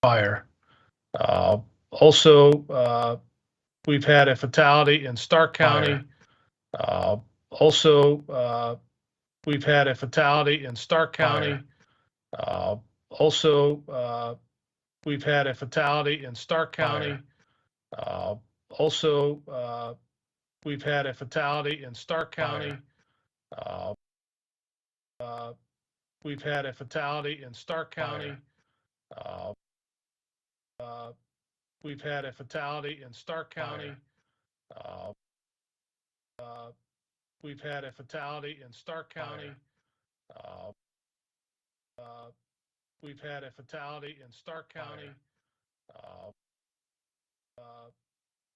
fire. Also, we've had a fatality in Stark County. We've had a fatality in Stark County. We've had a fatality in Stark County. We've had a fatality in Stark County. We've had a fatality in Stark County. We've had a fatality in Stark County. We've had a fatality in Stark County. We've had a fatality in Stark County.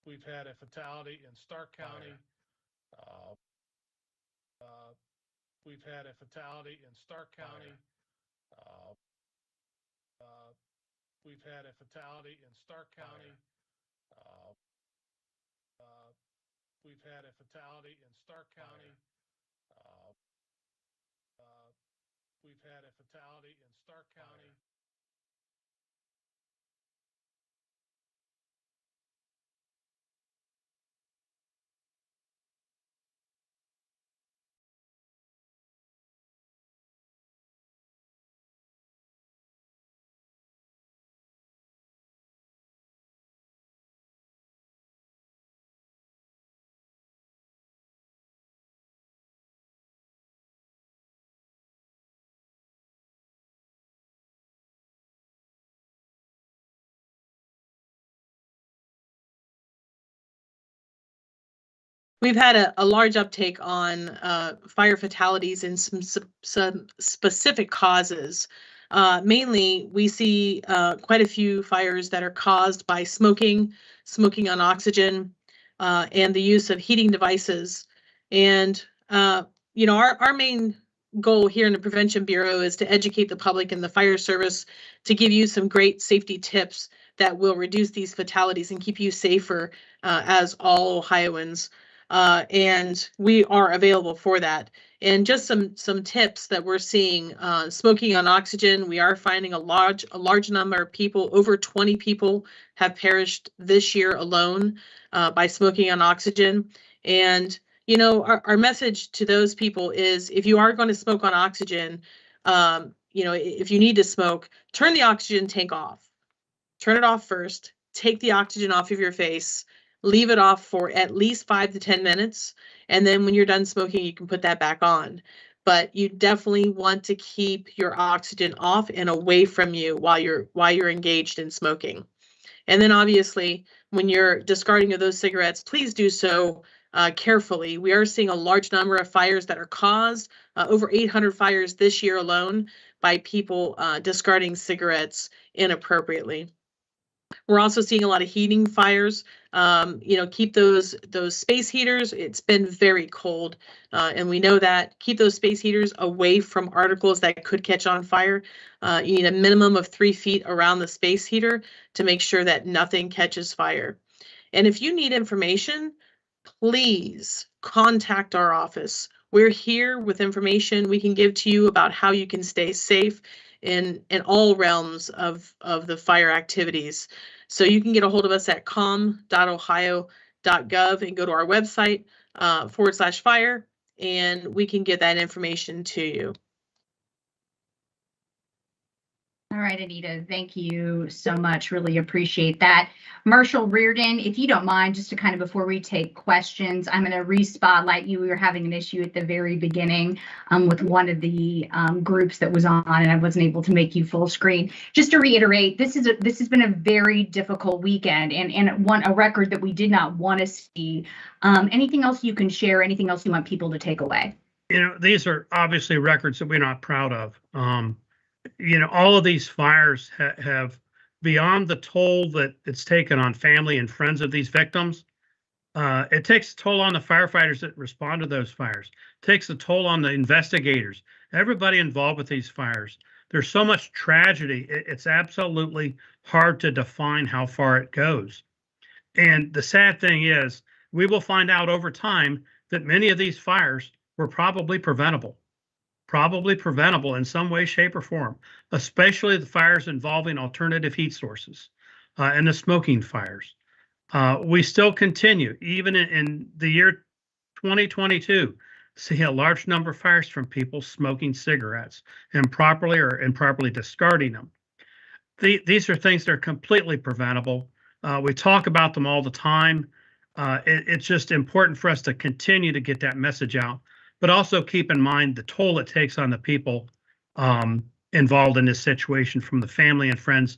We've had a fatality in Stark County. We've had a fatality in Stark County. We've had a fatality in Stark County. We've had a fatality in Stark County. We've had a fatality in Stark County. We've had a large uptake on fire fatalities and some specific causes. Mainly, we see quite a few fires that are caused by smoking on oxygen, and the use of heating devices. And, our main goal here in the Prevention Bureau is to educate the public and the fire service to give you some great safety tips that will reduce these fatalities and keep you safer as all Ohioans. And we are available for that. And just some tips that we're seeing: smoking on oxygen. We are finding a large number of people, over 20 people, have perished this year alone by smoking on oxygen. And our message to those people is, if you are going to smoke on oxygen, if you need to smoke, turn the oxygen tank off. Turn it off first. Take the oxygen off of your face. Leave it off for at least 5 to 10 minutes. And then when you're done smoking, you can put that back on. But you definitely want to keep your oxygen off and away from you while you're engaged in smoking. And then obviously, when you're discarding of those cigarettes, please do so carefully. We are seeing a large number of fires that are caused, over 800 fires this year alone, by people discarding cigarettes inappropriately. We're also seeing a lot of heating fires. Keep those space heaters. It's been very cold, and we know that. Keep those space heaters away from articles that could catch on fire. You need a minimum of 3 feet around the space heater to make sure that nothing catches fire. And if you need information, please contact our office. We're here with information we can give to you about how you can stay safe in all realms of the fire activities. So you can get a hold of us at com.ohio.gov and go to our website /fire, and we can get that information to you. All right, Anita, thank you so much. Really appreciate that. Marshal Reardon, if you don't mind, just to kind of, before we take questions, I'm going to re-spotlight you. We were having an issue at the very beginning with one of the groups that was on, and I wasn't able to make you full screen. Just to reiterate, this has been a very difficult weekend, and a record that we did not want to see. Anything else you can share? Anything else you want people to take away? These are obviously records that we're not proud of. All of these fires have, beyond the toll that it's taken on family and friends of these victims, it takes a toll on the firefighters that respond to those fires. It takes a toll on the investigators, everybody involved with these fires. There's so much tragedy. It's absolutely hard to define how far it goes. And the sad thing is, we will find out over time that many of these fires were probably preventable. probably preventable in some way, shape, or form, especially the fires involving alternative heat sources and the smoking fires. We still continue, even in the year 2022, see a large number of fires from people smoking cigarettes improperly or improperly discarding them. These are things that are completely preventable. We talk about them all the time. It's just important for us to continue to get that message out, but also keep in mind the toll it takes on the people involved in this situation, from the family and friends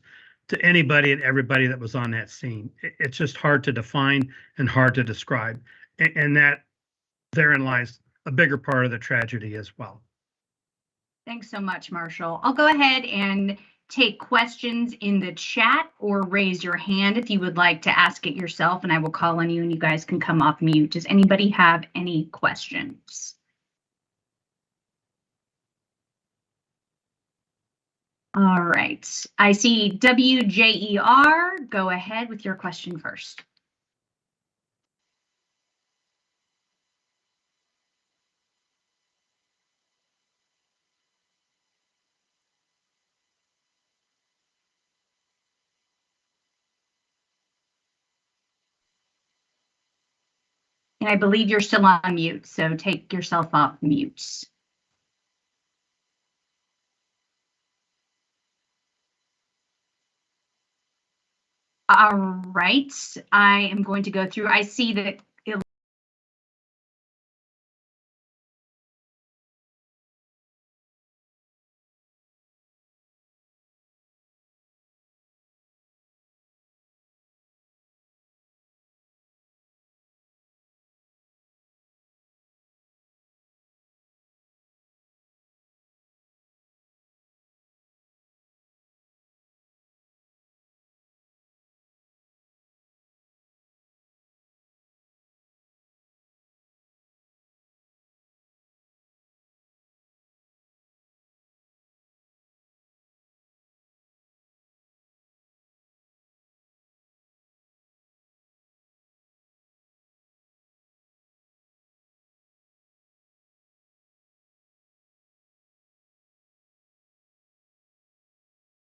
to anybody and everybody that was on that scene. It's just hard to define and hard to describe. And that therein lies a bigger part of the tragedy as well. Thanks so much, Marshall. I'll go ahead and take questions in the chat or raise your hand if you would like to ask it yourself, and I will call on you and you guys can come off mute. Does anybody have any questions? All right, I see WJER. Go ahead with your question first. And I believe you're still on mute, so take yourself off mute. All right, I am going to go through. I see that it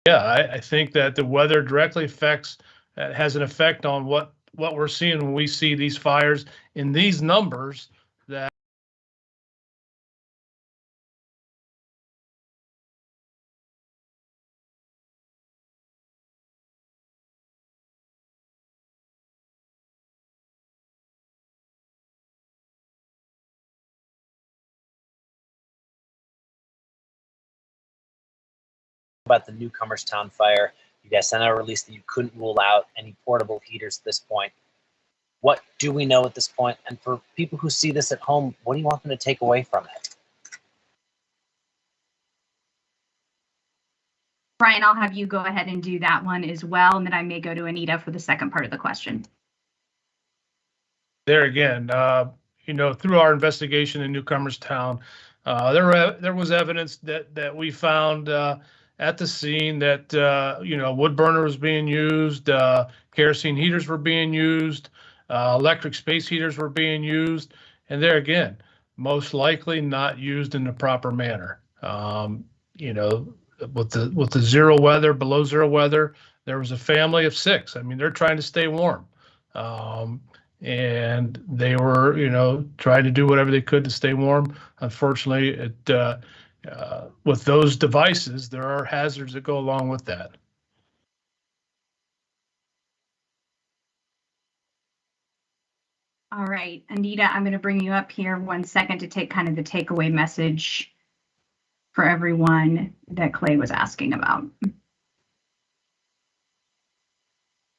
Yeah, I think that the weather directly has an effect on what we're seeing when we see these fires in these numbers. That about the Newcomerstown fire. You guys sent out a release that you couldn't rule out any portable heaters at this point. What do we know at this point? And for people who see this at home, what do you want them to take away from it? Brian, I'll have you go ahead and do that one as well, and then I may go to Anita for the second part of the question. there again, through our investigation in Newcomerstown, there was evidence that we found at the scene that wood burner was being used, kerosene heaters were being used, electric space heaters were being used, and there again, most likely not used in the proper manner. With the zero weather, below zero weather, there was a family of 6. I mean, they're trying to stay warm. And they were, trying to do whatever they could to stay warm. Unfortunately, with those devices, there are hazards that go along with that. All right, Anita, I'm going to bring you up here 1 second to take kind of the takeaway message for everyone that Clay was asking about.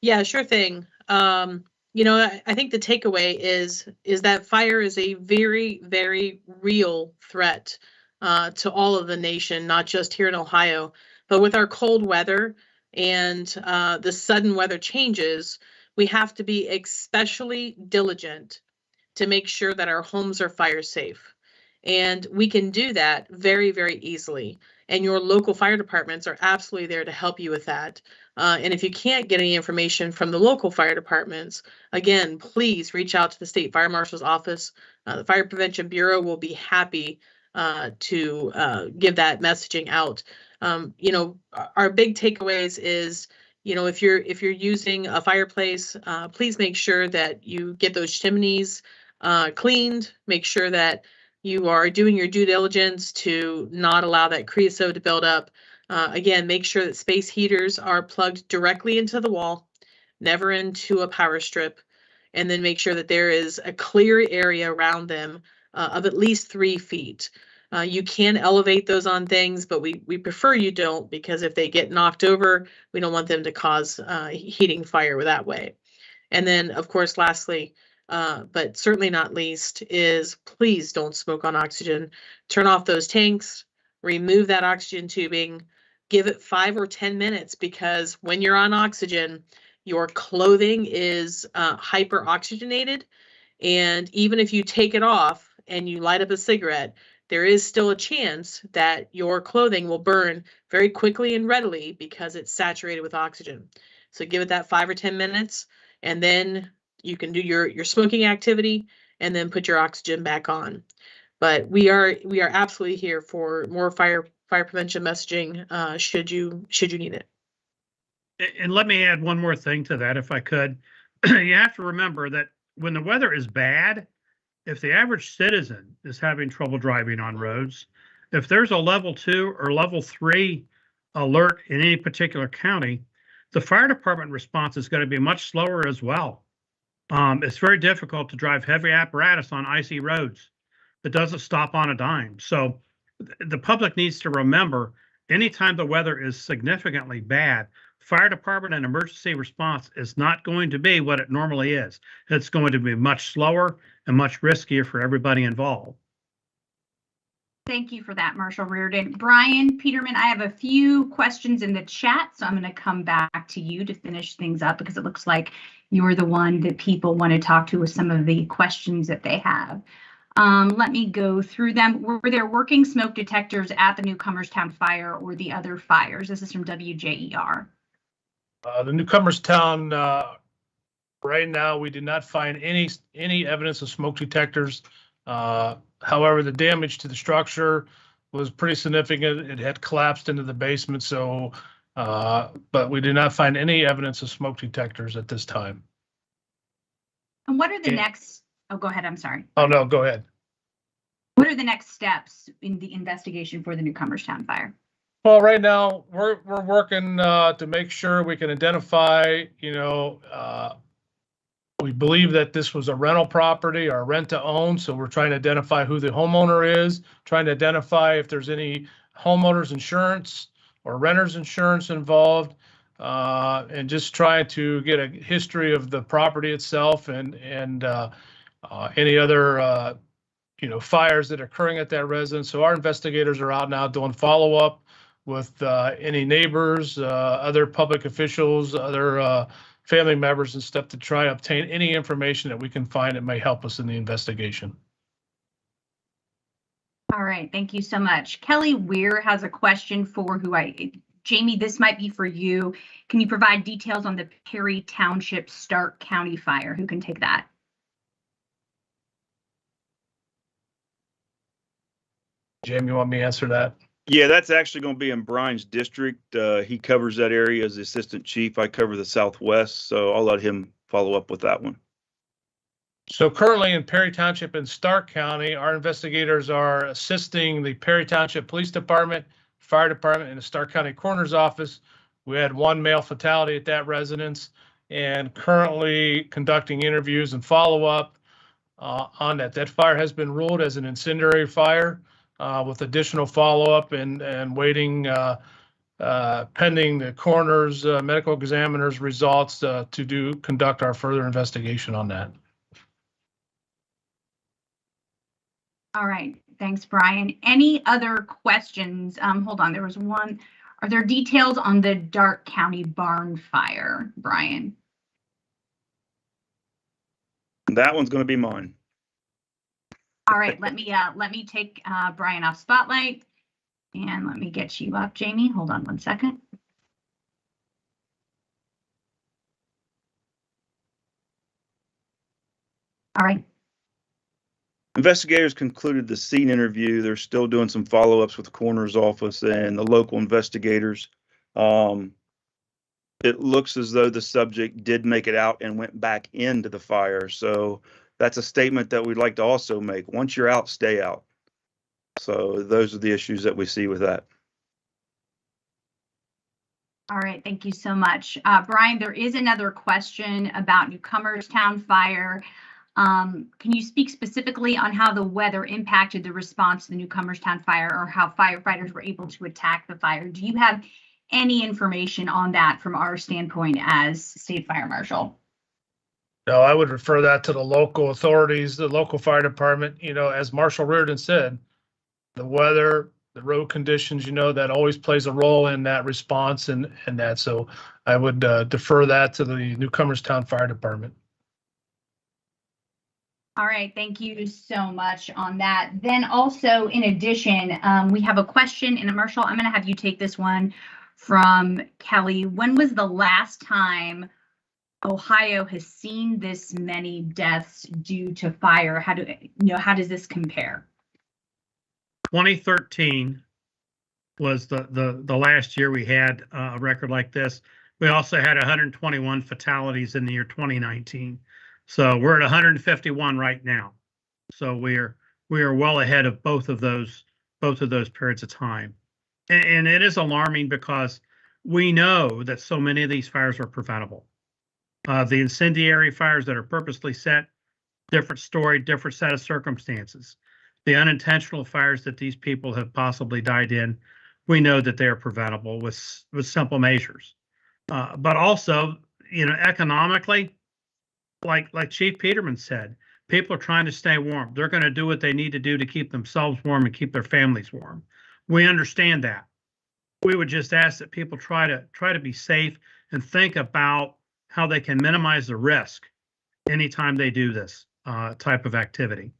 Yeah, sure thing. I think the takeaway is that fire is a very, very real threat to all of the nation, not just here in Ohio, but with our cold weather and the sudden weather changes, we have to be especially diligent to make sure that our homes are fire safe. And we can do that very, very easily. And your local fire departments are absolutely there to help you with that. And if you can't get any information from the local fire departments, again, please reach out to the State Fire Marshal's office. The Fire Prevention Bureau will be happy to give that messaging out. You know, our big takeaways is, you know, if you're using a fireplace, please make sure that you get those chimneys cleaned. Make sure that you are doing your due diligence to not allow that creosote to build up. Again, make sure that space heaters are plugged directly into the wall, never into a power strip, and then make sure that there is a clear area around them of at least 3 feet. You can elevate those on things, but we prefer you don't, because if they get knocked over, we don't want them to cause heating fire that way. And then, of course, lastly, but certainly not least, is please don't smoke on oxygen. Turn off those tanks, remove that oxygen tubing, give it 5 or 10 minutes, because when you're on oxygen, your clothing is hyper oxygenated. And even if you take it off and you light up a cigarette, there is still a chance that your clothing will burn very quickly and readily because it's saturated with oxygen. So give it that 5 or 10 minutes, and then you can do your smoking activity and then put your oxygen back on. But we are absolutely here for more fire prevention messaging should you need it. And let me add one more thing to that, if I could. You have to remember that when the weather is bad, if the average citizen is having trouble driving on roads, if there's a level 2 or level 3 alert in any particular county, the fire department response is going to be much slower as well. It's very difficult to drive heavy apparatus on icy roads. It doesn't stop on a dime. So the public needs to remember, anytime the weather is significantly bad, fire department and emergency response is not going to be what it normally is. It's going to be much slower and much riskier for everybody involved. Thank you for that, Marshal Reardon. Brian, Peterman, I have a few questions in the chat, so I'm going to come back to you to finish things up, because it looks like you're the one that people want to talk to with some of the questions that they have. Let me go through them. Were there working smoke detectors at the Newcomerstown fire or the other fires? This is from WJER. The Newcomerstown, right now, we did not find any evidence of smoke detectors. However, the damage to the structure was pretty significant. It had collapsed into the basement, so, but we did not find any evidence of smoke detectors at this time. And what are the next? Oh, go ahead. I'm sorry. Oh, no, go ahead. What are the next steps in the investigation for the Newcomerstown fire? Well, right now we're working to make sure we can identify, we believe that this was a rental property or rent to own. So we're trying to identify who the homeowner is, trying to identify if there's any homeowner's insurance or renter's insurance involved, and just trying to get a history of the property itself and any other, fires that are occurring at that residence. So our investigators are out now doing follow-up with any neighbors, other public officials, other family members and stuff, to try to obtain any information that we can find that may help us in the investigation. All right, thank you so much. Kelly Weir has a question for Jamie, this might be for you. Can you provide details on the Perry Township Stark County fire? Who can take that? Jamie, you want me to answer that? Yeah, that's actually going to be in Brian's district. He covers that area as the assistant chief. I cover the Southwest, so I'll let him follow up with that one. So currently in Perry Township and Stark County, our investigators are assisting the Perry Township Police Department, Fire Department, and the Stark County Coroner's Office. We had one male fatality at that residence, and currently conducting interviews and follow-up on that. That fire has been ruled as an incendiary fire, with additional follow-up and waiting pending the coroner's medical examiner's results to conduct our further investigation on that. All right, thanks, Brian. Any other questions? Hold on, there was one. Are there details on the Darke County barn fire, Brian? That one's going to be mine. All right, let me take Brian off spotlight, and let me get you up, Jamie. Hold on one second. All right. Investigators concluded the scene interview. They're still doing some follow-ups with the coroner's office and the local investigators. It looks as though the subject did make it out and went back into the fire. So that's a statement that we'd like to also make. Once you're out, stay out. So those are the issues that we see with that. All right, thank you so much. Brian, there is another question about Newcomerstown fire. Can you speak specifically on how the weather impacted the response to the Newcomerstown fire, or how firefighters were able to attack the fire? Do you have any information on that from our standpoint as state fire marshal? No, I would refer that to the local authorities, the local fire department. You know, as Marshal Reardon said, the weather, the road conditions, you know, that always plays a role in that response and that. So I would defer that to the Newcomerstown Fire Department. All right, thank you so much on that. Then also, in addition, we have a question, and Marshall, I'm going to have you take this one from Kelly. When was the last time Ohio has seen this many deaths due to fire? How does this compare? 2013 was the last year we had a record like this. We also had 121 fatalities in the year 2019. So we're at 151 right now. So we are well ahead of both of those periods of time. And it is alarming because we know that so many of these fires are preventable. The incendiary fires that are purposely set, different story, different set of circumstances. The unintentional fires that these people have possibly died in, we know that they are preventable with simple measures. But also, you know, economically, like Chief Peterman said, people are trying to stay warm. They're going to do what they need to do to keep themselves warm and keep their families warm. We understand that. We would just ask that people try to be safe and think about how they can minimize the risk anytime they do this type of activity.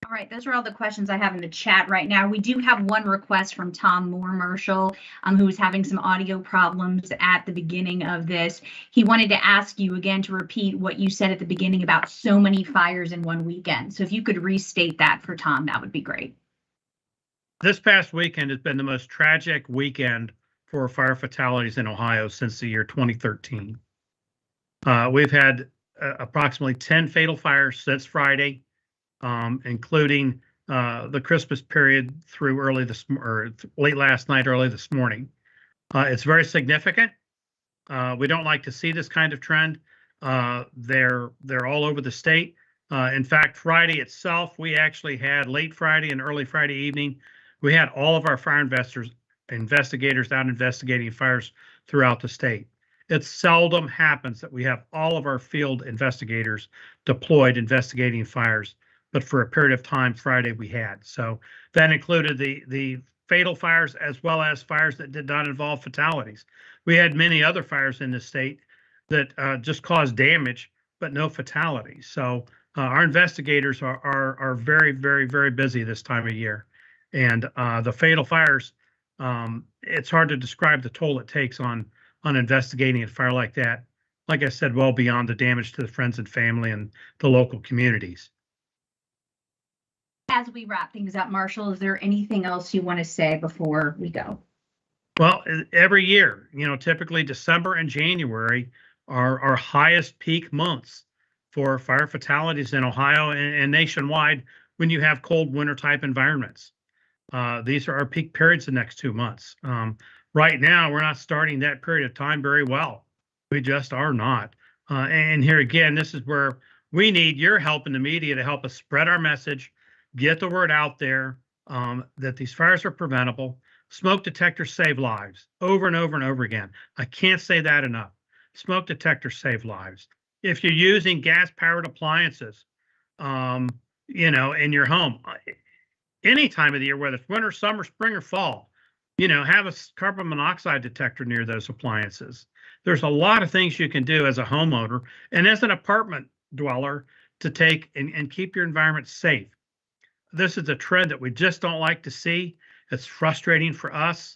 All right, those are all the questions I have in the chat right now. We do have one request from Tom Moore, Marshall, who was having some audio problems at the beginning of this. He wanted to ask you again to repeat what you said at the beginning about so many fires in one weekend. So if you could restate that for Tom, that would be great. This past weekend has been the most tragic weekend for fire fatalities in Ohio since the year 2013. We've had approximately 10 fatal fires since Friday, including the Christmas period through late last night, early this morning. It's very significant. We don't like to see this kind of trend. They're all over the state. In fact, Friday itself, we actually had late Friday and early Friday evening, we had all of our fire investigators out investigating fires throughout the state. It seldom happens that we have all of our field investigators deployed investigating fires, but for a period of time Friday we had. So that included the fatal fires as well as fires that did not involve fatalities. We had many other fires in the state that just caused damage, but no fatalities. So our investigators are very, very, very busy this time of year. And the fatal fires, it's hard to describe the toll it takes on investigating a fire like that. Like I said, well beyond the damage to the friends and family and the local communities. As we wrap things up, Marshall, is there anything else you want to say before we go? Well, every year, you know, typically December and January are our highest peak months for fire fatalities in Ohio and nationwide when you have cold winter type environments. These are our peak periods the next 2 months. Right now, we're not starting that period of time very well. We just are not. And here again, this is where we need your help in the media to help us spread our message, get the word out there that these fires are preventable. Smoke detectors save lives over and over and over again. I can't say that enough. Smoke detectors save lives. If you're using gas-powered appliances, you know, in your home, any time of the year, whether it's winter, summer, spring, or fall, you know, have a carbon monoxide detector near those appliances. There's a lot of things you can do as a homeowner and as an apartment dweller to take and keep your environment safe. This is a trend that we just don't like to see. It's frustrating for us.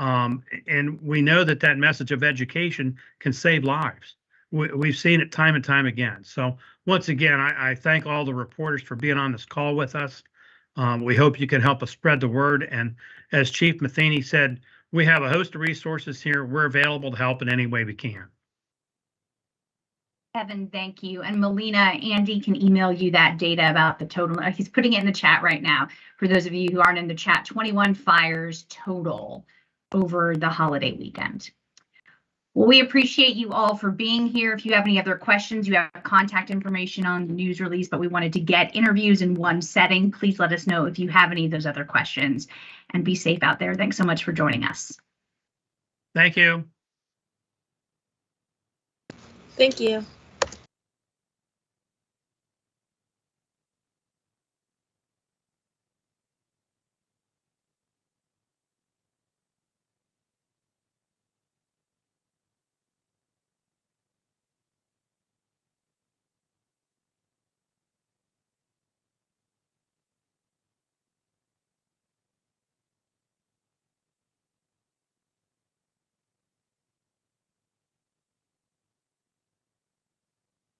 And we know that message of education can save lives. we've seen it time and time again. So once again, I thank all the reporters for being on this call with us. We hope you can help us spread the word. And as Chief Metheny said, we have a host of resources here. We're available to help in any way we can. Kevin, thank you. And Melina, Andy can email you that data about the total. He's putting it in the chat right now. For those of you who aren't in the chat, 21 fires total over the holiday weekend. Well, we appreciate you all for being here. If you have any other questions, you have contact information on the news release, but we wanted to get interviews in one setting. Please let us know if you have any of those other questions, and be safe out there. Thanks so much for joining us. Thank you. Thank you.